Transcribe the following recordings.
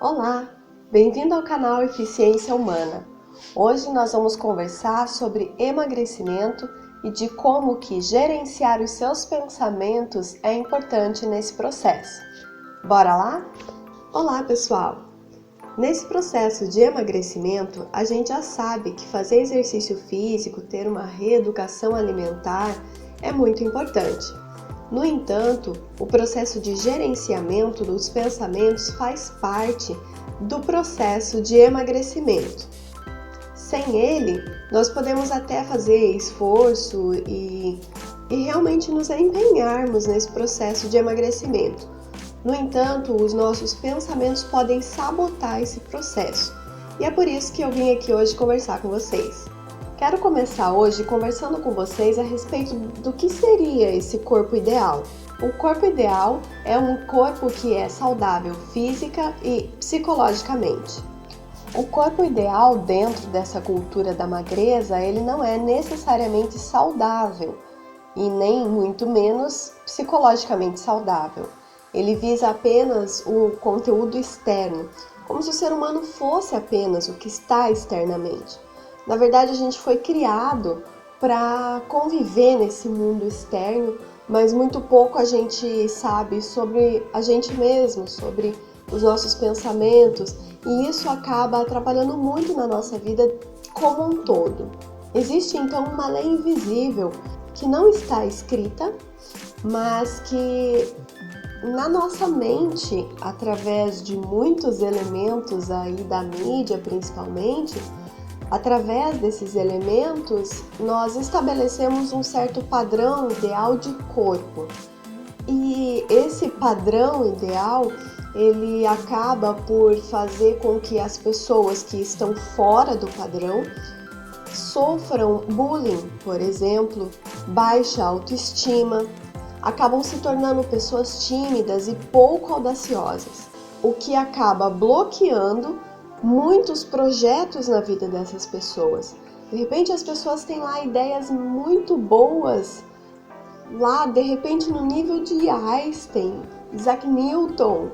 Olá, bem-vindo ao canal Eficiência Humana. Hoje nós vamos conversar sobre emagrecimento e de como que gerenciar os seus pensamentos é importante nesse processo. Bora lá? Olá, pessoal! Nesse processo de emagrecimento, a gente já sabe que fazer exercício físico, ter uma reeducação alimentar é muito importante. No entanto, o processo de gerenciamento dos pensamentos faz parte do processo de emagrecimento. Sem ele, nós podemos até fazer esforço e realmente nos empenharmos nesse processo de emagrecimento. No entanto, os nossos pensamentos podem sabotar esse processo. E é por isso que eu vim aqui hoje conversar com vocês. Quero começar hoje conversando com vocês a respeito do que seria esse corpo ideal. O corpo ideal é um corpo que é saudável física e psicologicamente. O corpo ideal dentro dessa cultura da magreza, ele não é necessariamente saudável e nem muito menos psicologicamente saudável. Ele visa apenas o conteúdo externo, como se o ser humano fosse apenas o que está externamente. Na verdade, a gente foi criado para conviver nesse mundo externo, mas muito pouco a gente sabe sobre a gente mesmo, sobre os nossos pensamentos, e isso acaba atrapalhando muito na nossa vida como um todo. Existe então uma lei invisível que não está escrita, mas que na nossa mente, através de muitos elementos aí da mídia principalmente, através desses elementos, nós estabelecemos um certo padrão ideal de corpo. E esse padrão ideal, ele acaba por fazer com que as pessoas que estão fora do padrão sofram bullying, por exemplo, baixa autoestima, acabam se tornando pessoas tímidas e pouco audaciosas, o que acaba bloqueando muitos projetos na vida dessas pessoas. De repente as pessoas têm lá ideias muito boas, lá de repente no nível de Einstein, Isaac Newton,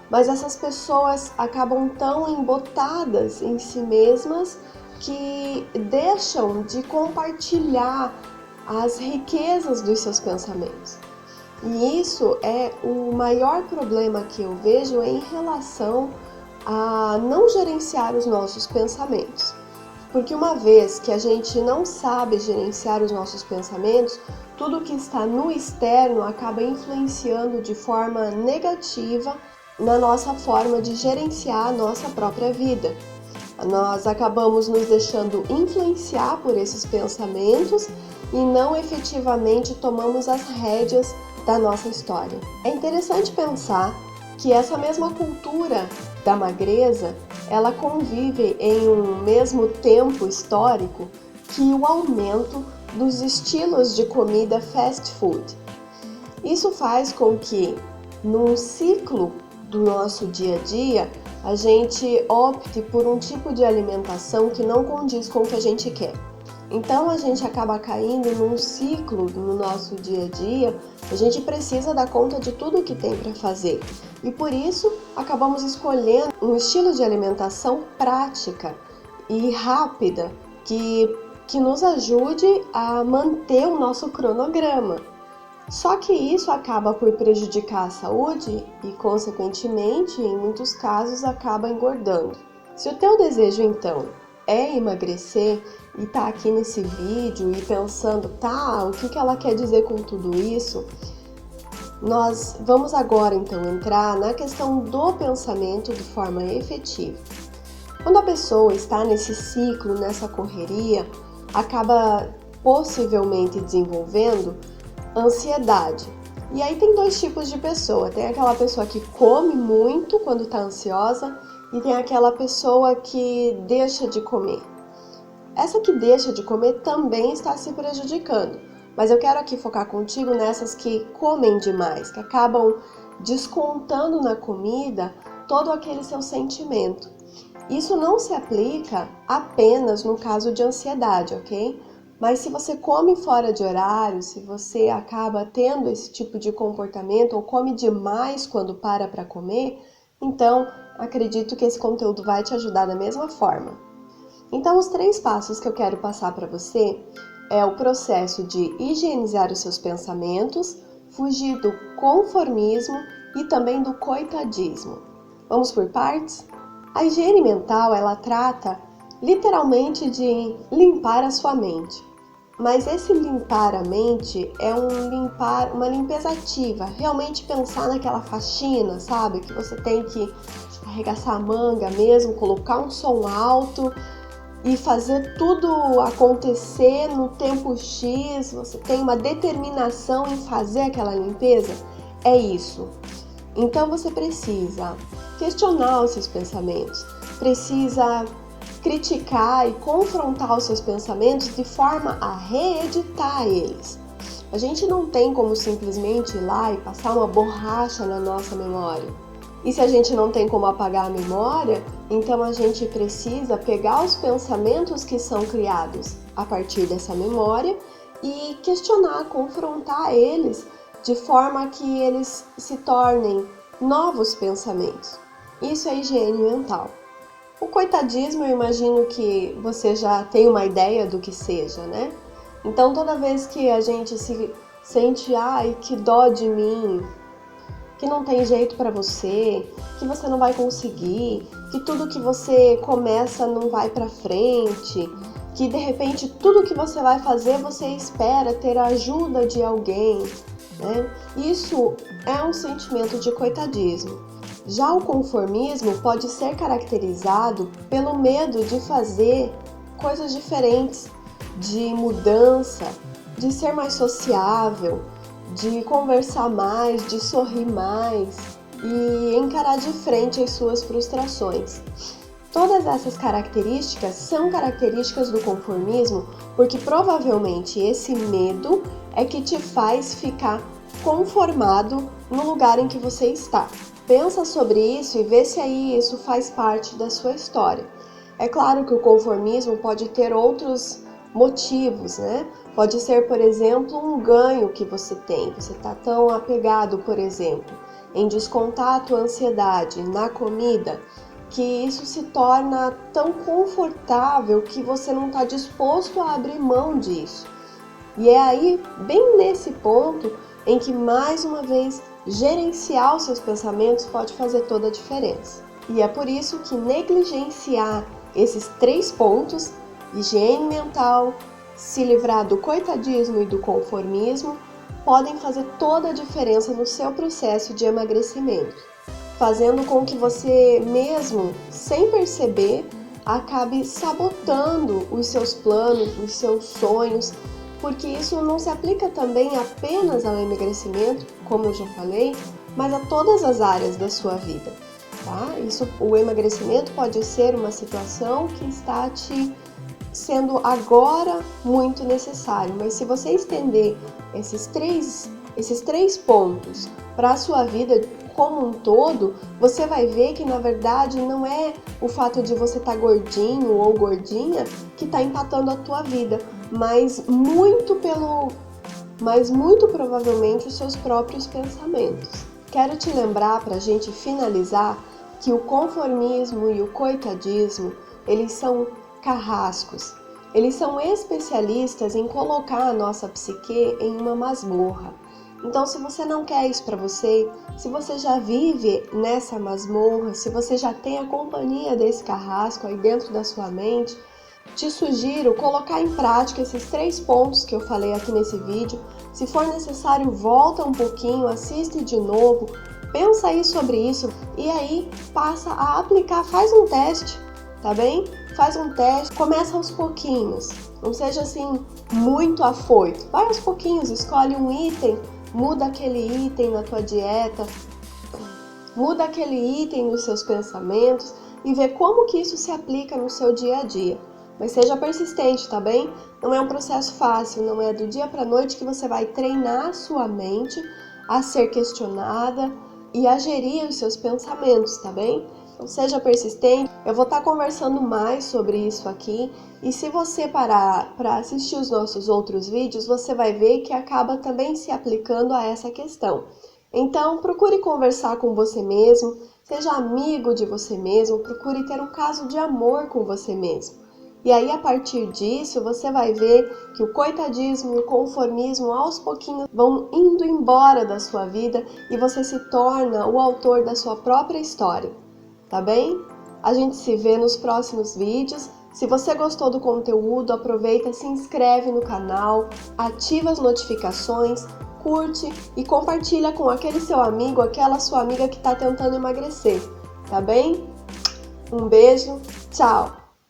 mas essas pessoas acabam tão embotadas em si mesmas que deixam de compartilhar as riquezas dos seus pensamentos. E isso é o maior problema que eu vejo em relação a não gerenciar os nossos pensamentos. Porque uma vez que a gente não sabe gerenciar os nossos pensamentos, tudo que está no externo acaba influenciando de forma negativa na nossa forma de gerenciar a nossa própria vida. Nós acabamos nos deixando influenciar por esses pensamentos e não efetivamente tomamos as rédeas da nossa história. É interessante pensar que essa mesma cultura da magreza, ela convive em um mesmo tempo histórico que o aumento dos estilos de comida fast food. Isso faz com que, num ciclo do nosso dia a dia, a gente opte por um tipo de alimentação que não condiz com o que a gente quer. Então a gente acaba caindo num ciclo no nosso dia a dia, a gente precisa dar conta de tudo o que tem para fazer. E por isso acabamos escolhendo um estilo de alimentação prática e rápida que nos ajude a manter o nosso cronograma. Só que isso acaba por prejudicar a saúde e, consequentemente, em muitos casos, acaba engordando. Se o teu desejo, então, é emagrecer e tá aqui nesse vídeo e pensando, o que ela quer dizer com tudo isso? Nós vamos agora, então, entrar na questão do pensamento de forma efetiva. Quando a pessoa está nesse ciclo, nessa correria, acaba possivelmente desenvolvendo ansiedade. E aí tem dois tipos de pessoa. Tem aquela pessoa que come muito quando está ansiosa e tem aquela pessoa que deixa de comer. Essa que deixa de comer também está se prejudicando. Mas eu quero aqui focar contigo nessas que comem demais, que acabam descontando na comida todo aquele seu sentimento. Isso não se aplica apenas no caso de ansiedade, ok? Mas se você come fora de horário, se você acaba tendo esse tipo de comportamento ou come demais quando para comer, então acredito que esse conteúdo vai te ajudar da mesma forma. Então, os 3 passos que eu quero passar para você é o processo de higienizar os seus pensamentos, fugir do conformismo e também do coitadismo. Vamos por partes? A higiene mental, ela trata literalmente de limpar a sua mente. Mas esse limpar a mente é uma limpeza ativa, realmente pensar naquela faxina, sabe? Que você tem que arregaçar a manga mesmo, colocar um som alto e fazer tudo acontecer no tempo X, você tem uma determinação em fazer aquela limpeza, é isso. Então você precisa questionar os seus pensamentos, precisa criticar e confrontar os seus pensamentos de forma a reeditar eles. A gente não tem como simplesmente ir lá e passar uma borracha na nossa memória. E se a gente não tem como apagar a memória, então a gente precisa pegar os pensamentos que são criados a partir dessa memória e questionar, confrontar eles de forma que eles se tornem novos pensamentos. Isso é higiene mental. O coitadismo, eu imagino que você já tem uma ideia do que seja, né? Então, toda vez que a gente se sente, ai, que dó de mim, que não tem jeito para você, que você não vai conseguir, que tudo que você começa não vai para frente, que de repente tudo que você vai fazer você espera ter a ajuda de alguém, né? Isso é um sentimento de coitadismo. Já o conformismo pode ser caracterizado pelo medo de fazer coisas diferentes, de mudança, de ser mais sociável, de conversar mais, de sorrir mais e encarar de frente as suas frustrações. Todas essas características são características do conformismo porque provavelmente esse medo é que te faz ficar conformado no lugar em que você está. Pensa sobre isso e vê se aí isso faz parte da sua história. É claro que o conformismo pode ter outros motivos, né? Pode ser, por exemplo, um ganho que você tem. Você está tão apegado, por exemplo, em descontar a tua ansiedade na comida, que isso se torna tão confortável que você não está disposto a abrir mão disso. E é aí, bem nesse ponto, em que, mais uma vez, gerenciar os seus pensamentos pode fazer toda a diferença. E é por isso que negligenciar esses 3 pontos, higiene mental, se livrar do coitadismo e do conformismo, podem fazer toda a diferença no seu processo de emagrecimento, fazendo com que você mesmo, sem perceber, acabe sabotando os seus planos, os seus sonhos, porque isso não se aplica também apenas ao emagrecimento, como eu já falei, mas a todas as áreas da sua vida, tá? O emagrecimento pode ser uma situação que está te sendo agora muito necessário, mas se você estender esses três pontos para a sua vida como um todo, você vai ver que na verdade não é o fato de você estar gordinho ou gordinha que está empatando a tua vida, mas muito provavelmente os seus próprios pensamentos. Quero te lembrar, para a gente finalizar, que o conformismo e o coitadismo, eles são carrascos. Eles são especialistas em colocar a nossa psique em uma masmorra. Então, se você não quer isso para você, se você já vive nessa masmorra, se você já tem a companhia desse carrasco aí dentro da sua mente, te sugiro colocar em prática esses 3 pontos que eu falei aqui nesse vídeo. Se for necessário, volta um pouquinho, assiste de novo, pensa aí sobre isso e aí passa a aplicar, faz um teste, tá bem? Faz um teste, começa aos pouquinhos, não seja assim muito afoito, vai aos pouquinhos, escolhe um item, muda aquele item na tua dieta, muda aquele item nos seus pensamentos e vê como que isso se aplica no seu dia a dia. Mas seja persistente, tá bem? Não é um processo fácil, não é do dia para a noite que você vai treinar a sua mente a ser questionada e a gerir os seus pensamentos, tá bem? Então seja persistente. Eu vou estar conversando mais sobre isso aqui e se você parar para assistir os nossos outros vídeos, você vai ver que acaba também se aplicando a essa questão. Então, procure conversar com você mesmo, seja amigo de você mesmo, procure ter um caso de amor com você mesmo. E aí, a partir disso, você vai ver que o coitadismo e o conformismo, aos pouquinhos, vão indo embora da sua vida e você se torna o autor da sua própria história, tá bem? A gente se vê nos próximos vídeos. Se você gostou do conteúdo, aproveita, se inscreve no canal, ativa as notificações, curte e compartilha com aquele seu amigo, aquela sua amiga que está tentando emagrecer, tá bem? Um beijo, tchau!